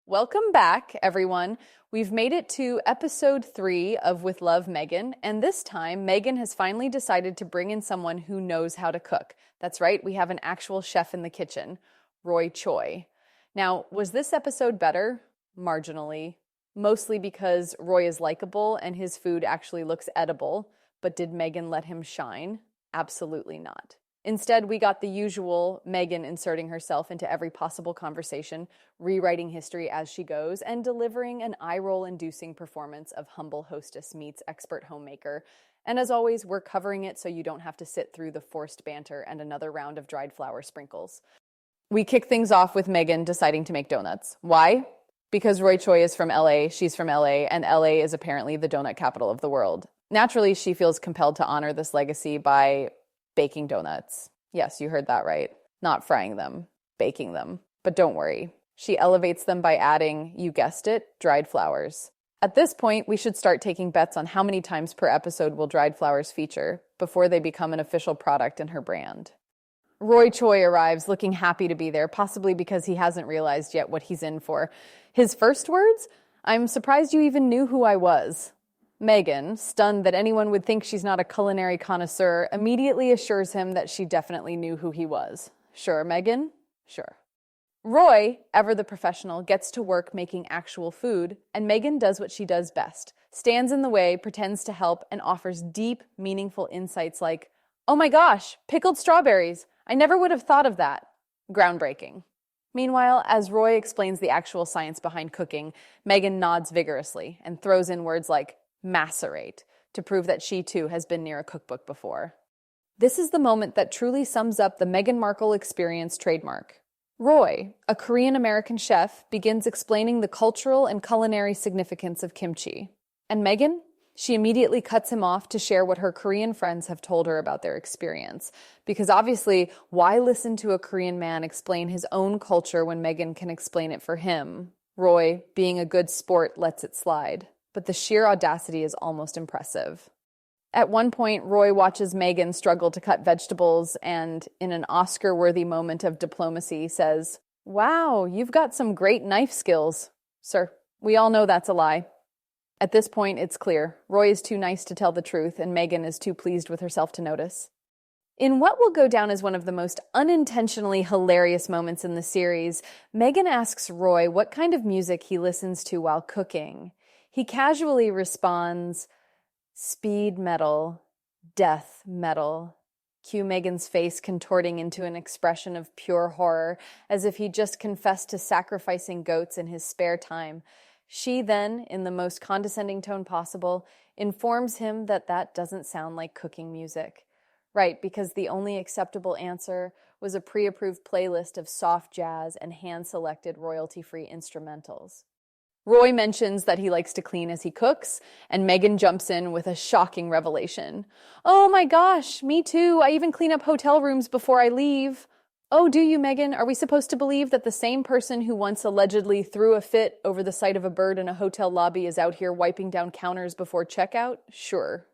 Welcome back, everyone. We've made it to episode 3 of With Love, Meghan, and this time Meghan has finally decided to bring in someone who knows how to cook. That's right, we have an actual chef in the kitchen, Roy Choi. Now, was this episode better? Marginally. Mostly because Roy is likable and his food actually looks edible, but did Meghan let him shine? Absolutely not. Instead, we got the usual Meghan inserting herself into every possible conversation, rewriting history as she goes, and delivering an eye-roll-inducing performance of humble hostess meets expert homemaker. And as always, we're covering it so you don't have to sit through the forced banter and another round of dried flower sprinkles. We kick things off with Meghan deciding to make donuts. Why? Because Roy Choi is from LA, she's from LA, and LA is apparently the donut capital of the world. Naturally, she feels compelled to honor this legacy by baking donuts. Yes, you heard that right. Not frying them, baking them. But don't worry. She elevates them by adding, you guessed it, dried flowers. At this point, we should start taking bets on how many times per episode will dried flowers feature before they become an official product in her brand. Roy Choi arrives looking happy to be there, possibly because he hasn't realized yet what he's in for. His first words? I'm surprised you even knew who I was. Meghan, stunned that anyone would think she's not a culinary connoisseur, immediately assures him that she definitely knew who he was. Sure, Meghan? Sure. Roy, ever the professional, gets to work making actual food, and Meghan does what she does best. Stands in the way, pretends to help, and offers deep, meaningful insights like, oh my gosh, pickled strawberries. I never would have thought of that. Groundbreaking. Meanwhile, as Roy explains the actual science behind cooking, Meghan nods vigorously and throws in words like macerate to prove that she too has been near a cookbook before. This is the moment that truly sums up the Meghan Markle experience trademark. Roy, a Korean-American chef, begins explaining the cultural and culinary significance of kimchi. And Meghan? She immediately cuts him off to share what her Korean friends have told her about their experience. Because obviously, why listen to a Korean man explain his own culture when Meghan can explain it for him? Roy, being a good sport, lets it slide. But the sheer audacity is almost impressive. At one point, Roy watches Meghan struggle to cut vegetables and, in an Oscar-worthy moment of diplomacy, says, wow, you've got some great knife skills. Sir, we all know that's a lie. At this point, it's clear. Roy is too nice to tell the truth, and Meghan is too pleased with herself to notice. In what will go down as one of the most unintentionally hilarious moments in the series, Meghan asks Roy what kind of music he listens to while cooking. He casually responds, speed metal, death metal. Cue Meghan's face contorting into an expression of pure horror, as if he just confessed to sacrificing goats in his spare time. She then, in the most condescending tone possible, informs him that that doesn't sound like cooking music. Right, because the only acceptable answer was a pre-approved playlist of soft jazz and hand-selected royalty-free instrumentals. Roy mentions that he likes to clean as he cooks, and Meghan jumps in with a shocking revelation. Oh my gosh, me too. I even clean up hotel rooms before I leave. Oh, do you, Meghan? Are we supposed to believe that the same person who once allegedly threw a fit over the sight of a bird in a hotel lobby is out here wiping down counters before checkout? Sure.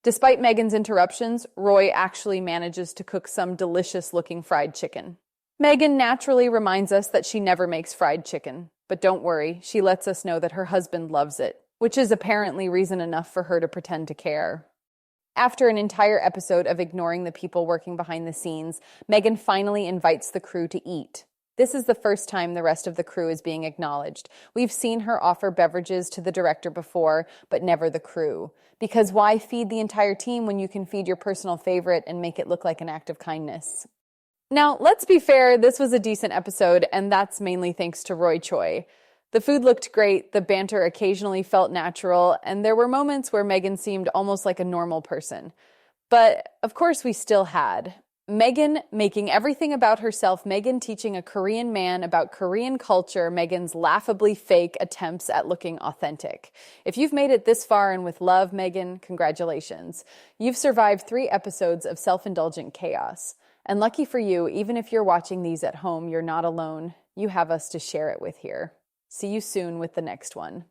Despite Meghan's interruptions, Roy actually manages to cook some delicious-looking fried chicken. Meghan naturally reminds us that she never makes fried chicken. But don't worry, she lets us know that her husband loves it, which is apparently reason enough for her to pretend to care. After an entire episode of ignoring the people working behind the scenes, Meghan finally invites the crew to eat. This is the first time the rest of the crew is being acknowledged. We've seen her offer beverages to the director before, but never the crew. Because why feed the entire team when you can feed your personal favorite and make it look like an act of kindness? Now, let's be fair, this was a decent episode, and that's mainly thanks to Roy Choi. The food looked great, the banter occasionally felt natural, and there were moments where Meghan seemed almost like a normal person. But, of course, we still had Meghan making everything about herself, Meghan teaching a Korean man about Korean culture, Meghan's laughably fake attempts at looking authentic. If you've made it this far and with love, Meghan, congratulations. You've survived 3 episodes of self-indulgent chaos. And lucky for you, even if you're watching these at home, you're not alone. You have us to share it with here. See you soon with the next one.